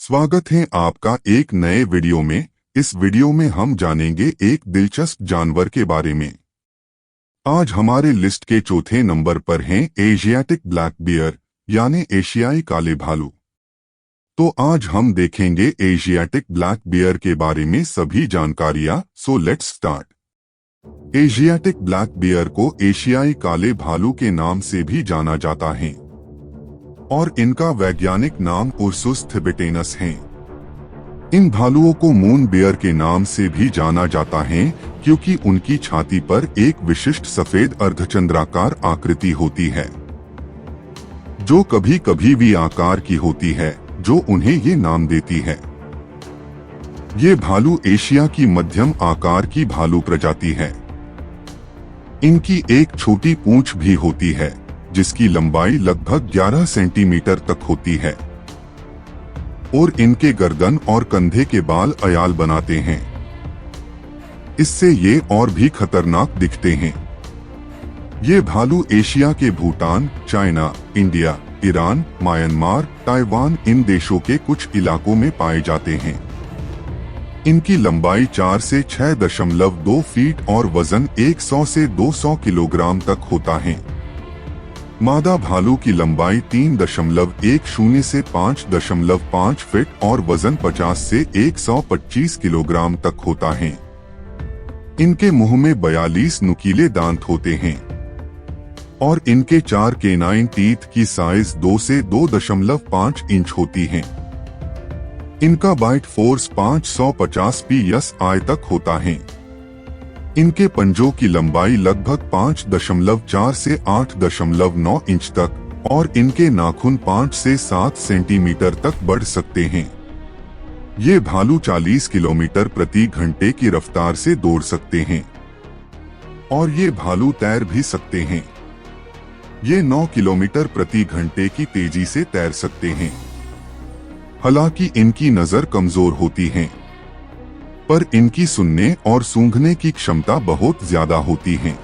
स्वागत है आपका एक नए वीडियो में। इस वीडियो में हम जानेंगे एक दिलचस्प जानवर के बारे में। आज हमारे लिस्ट के चौथे नंबर पर हैं एशियाटिक ब्लैक बियर यानी एशियाई काले भालू। तो आज हम देखेंगे एशियाटिक ब्लैक बियर के बारे में सभी जानकारियां। So let's start. Asiatic black bear को एशियाई काले भालू के नाम से भी जाना जाता है और इनका वैज्ञानिक नाम उर्सुस थिबेटेनस है। इन भालुओं को मून बियर के नाम से भी जाना जाता है क्योंकि उनकी छाती पर एक विशिष्ट सफेद अर्धचंद्राकार आकृति होती है जो कभी कभी वी आकार की होती है, जो उन्हें ये नाम देती है। ये भालू एशिया की मध्यम आकार की भालू प्रजाति है। इनकी एक छोटी पूंछ भी होती है जिसकी लंबाई लगभग 11 सेंटीमीटर तक होती है और इनके गर्दन और कंधे के बाल अयाल बनाते हैं। इससे ये और भी खतरनाक दिखते हैं। ये भालू एशिया के Bhutan, China, India, Iran, Myanmar, Taiwan इन देशों के कुछ इलाकों में पाए जाते हैं। इनकी लंबाई 4 से 6.2 फीट और वजन 100 से 200 किलोग्राम तक होता है। मादा भालू की लंबाई 3.10 से 5.5 फीट और वजन 50 से 125 किलोग्राम तक होता है। इनके मुंह में 42 नुकीले दांत होते हैं और इनके 4 केनाइन टीथ की साइज 2 से 2.5 इंच होती है। इनका बाइट फोर्स 550 psi तक होता है। इनके पंजों की लंबाई लगभग 5.4 से 8.9 इंच तक और इनके नाखून 5 से 7 सेंटीमीटर तक बढ़ सकते हैं। ये भालू 40 किलोमीटर प्रति घंटे की रफ्तार से दौड़ सकते हैं और ये भालू तैर भी सकते हैं। ये 9 किलोमीटर प्रति घंटे की तेजी से तैर सकते हैं। हालांकि इनकी नजर कमजोर होती है, पर इनकी सुनने और सूंघने की क्षमता बहुत ज्यादा होती है।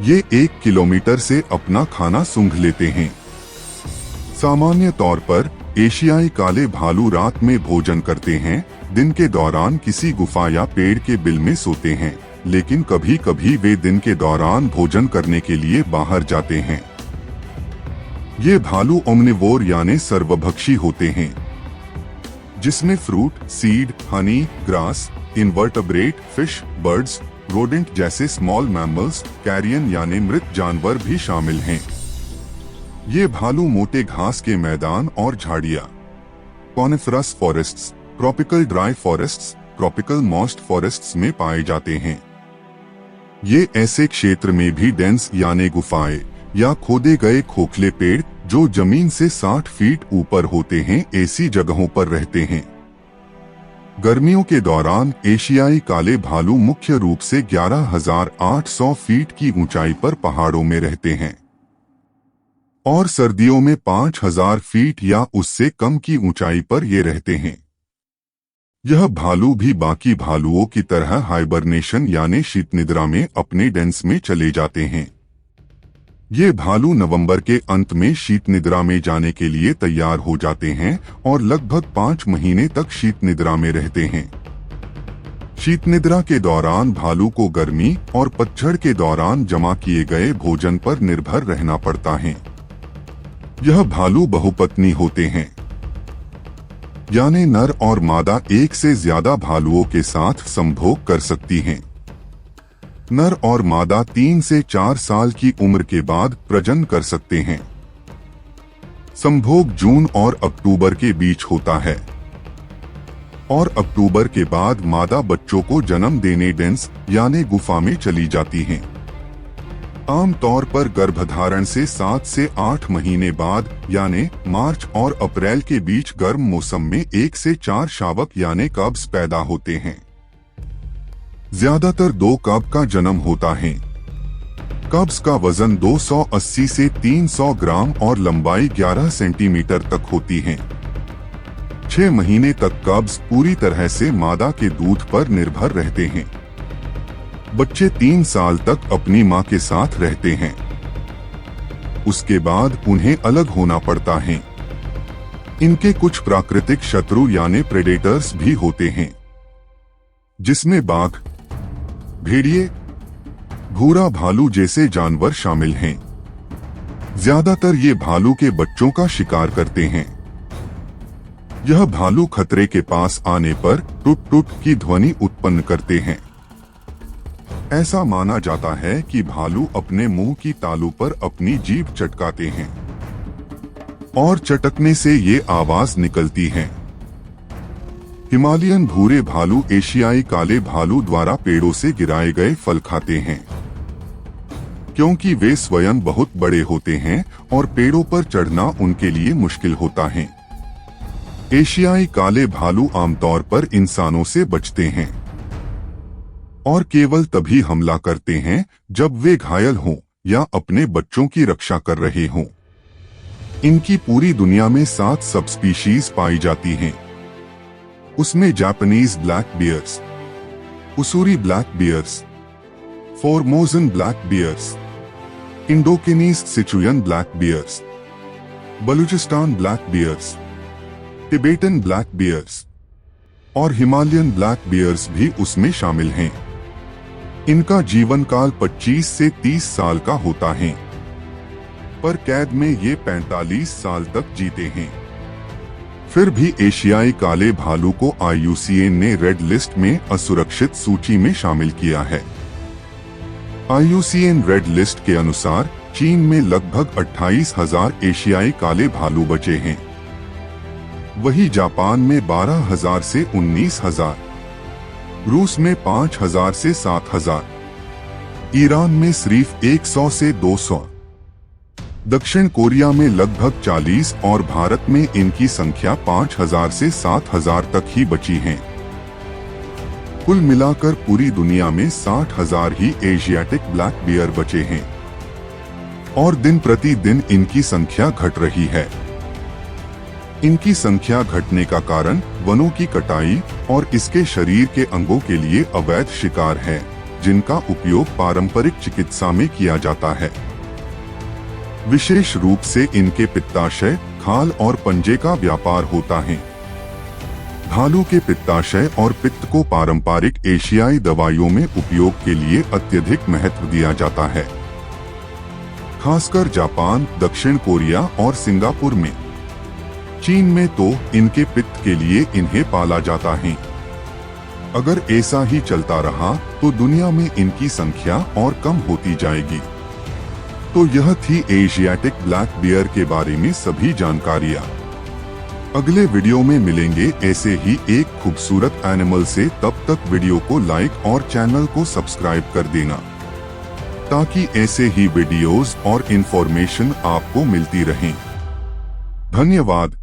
ये 1 किलोमीटर से अपना खाना सूंघ लेते हैं। सामान्य तौर पर एशियाई काले भालू रात में भोजन करते हैं, दिन के दौरान किसी गुफा या पेड़ के बिल में सोते हैं, लेकिन कभी कभी वे दिन के दौरान भोजन करने के लिए बाहर जाते हैं। ये भालू ओमनिवोर यानी सर्वभक्षी होते हैं, जिसमें fruit, seed, honey, grass, invertebrate, fish, birds, rodent जैसे स्मॉल मैमल्स, कैरियन यानी मृत जानवर भी शामिल हैं। ये भालू मोटे घास के मैदान और झाड़ियां, coniferous forests, tropical dry forests, tropical moist forests में पाए जाते हैं। ये ऐसे क्षेत्र में भी डेंस यानी गुफाएं या खोदे गए खोखले पेड़ जो जमीन से 60 फीट ऊपर होते हैं, ऐसी जगहों पर रहते हैं। गर्मियों के दौरान एशियाई काले भालू मुख्य रूप से 11,800 फीट की ऊंचाई पर पहाड़ों में रहते हैं और सर्दियों में 5,000 फीट या उससे कम की ऊंचाई पर ये रहते हैं। यह भालू भी बाकी भालुओं की तरह हाइबरनेशन यानी शीत निद्रा में अपने डेंस में चले जाते हैं। ये भालू नवंबर के अंत में शीत निद्रा में जाने के लिए तैयार हो जाते हैं और लगभग 5 महीने तक शीत निद्रा में रहते हैं। शीत निद्रा के दौरान भालू को गर्मी और पतझड़ के दौरान जमा किए गए भोजन पर निर्भर रहना पड़ता है। यह भालू बहुपत्नी होते हैं, यानी नर और मादा एक से ज्यादा भालुओं के साथ संभोग कर सकती हैं। नर और मादा 3 से 4 साल की उम्र के बाद प्रजनन कर सकते हैं। संभोग जून और अक्टूबर के बीच होता है और अक्टूबर के बाद मादा बच्चों को जन्म देने डेंस यानी गुफा में चली जाती हैं। आमतौर पर गर्भधारण से 7 से 8 महीने बाद यानी मार्च और अप्रैल के बीच गर्म मौसम में 1 से 4 शावक यानी कब्स पैदा होते हैं। ज्यादातर 2 कब का जन्म होता है। कब्स का वजन 280 से 300 ग्राम और लंबाई 11 सेंटीमीटर तक होती है। 6 महीने तक कब्स पूरी तरह से मादा के दूध पर निर्भर रहते हैं। बच्चे 3 साल तक अपनी मां के साथ रहते हैं। उसके बाद उन्हें अलग होना पड़ता है। इनके कुछ प्राकृतिक शत्रु यानी प्रेडेटर्स भी होते हैं, जिसमें बाघ, भेड़िए, भूरा भालू जैसे जानवर शामिल हैं। ज्यादातर ये भालू के बच्चों का शिकार करते हैं। यह भालू खतरे के पास आने पर टुट टुट की ध्वनि उत्पन्न करते हैं। ऐसा माना जाता है कि भालू अपने मुंह की तालू पर अपनी जीभ चटकाते हैं और चटकने से ये आवाज निकलती है। हिमालयन भूरे भालू एशियाई काले भालू द्वारा पेड़ों से गिराए गए फल खाते हैं, क्योंकि वे स्वयं बहुत बड़े होते हैं और पेड़ों पर चढ़ना उनके लिए मुश्किल होता है। एशियाई काले भालू आमतौर पर इंसानों से बचते हैं और केवल तभी हमला करते हैं जब वे घायल हों या अपने बच्चों की रक्षा कर रहे हों। इनकी पूरी दुनिया में 7 सब स्पीशीज पाई जाती हैं। उसमें Japanese black bears, Ussuri black bears, Formosan black bears, Indochinese Sichuan black bears, Balochistan black bears, Tibetan black bears और हिमालयन ब्लैक बियर्स भी उसमें शामिल हैं। इनका जीवन काल 25 से 30 साल का होता है, पर कैद में ये 45 साल तक जीते हैं। फिर भी एशियाई काले भालू को IUCN ने रेड लिस्ट में असुरक्षित सूची में शामिल किया है। IUCN रेड लिस्ट के अनुसार चीन में लगभग 28,000 एशियाई काले भालू बचे हैं। वही जापान में 12,000 से 19,000, रूस में 5,000 से 7,000, ईरान में सिर्फ 100 से 200, दक्षिण कोरिया में लगभग 40 और भारत में इनकी संख्या 5,000 से 7,000 तक ही बची है। कुल मिलाकर पूरी दुनिया में 60,000 ही एशियाटिक ब्लैक बियर बचे हैं और दिन प्रतिदिन इनकी संख्या घट रही है। इनकी संख्या घटने का कारण वनों की कटाई और इसके शरीर के अंगों के लिए अवैध शिकार है, जिनका उपयोग पारंपरिक चिकित्सा में किया जाता है। विशेष रूप से इनके पित्ताशय, खाल और पंजे का व्यापार होता है। भालू के पित्ताशय और पित्त को पारंपरिक एशियाई दवाइयों में उपयोग के लिए अत्यधिक महत्व दिया जाता है, खासकर जापान, दक्षिण कोरिया और सिंगापुर में। चीन में तो इनके पित्त के लिए इन्हें पाला जाता है। अगर ऐसा ही चलता रहा तो दुनिया में इनकी संख्या और कम होती जाएगी। तो यह थी एशियाटिक ब्लैक बियर के बारे में सभी जानकारियां। अगले वीडियो में मिलेंगे ऐसे ही एक खूबसूरत एनिमल से। तब तक वीडियो को लाइक और चैनल को सब्सक्राइब कर देना, ताकि ऐसे ही वीडियोस और इंफॉर्मेशन आपको मिलती रहें। धन्यवाद।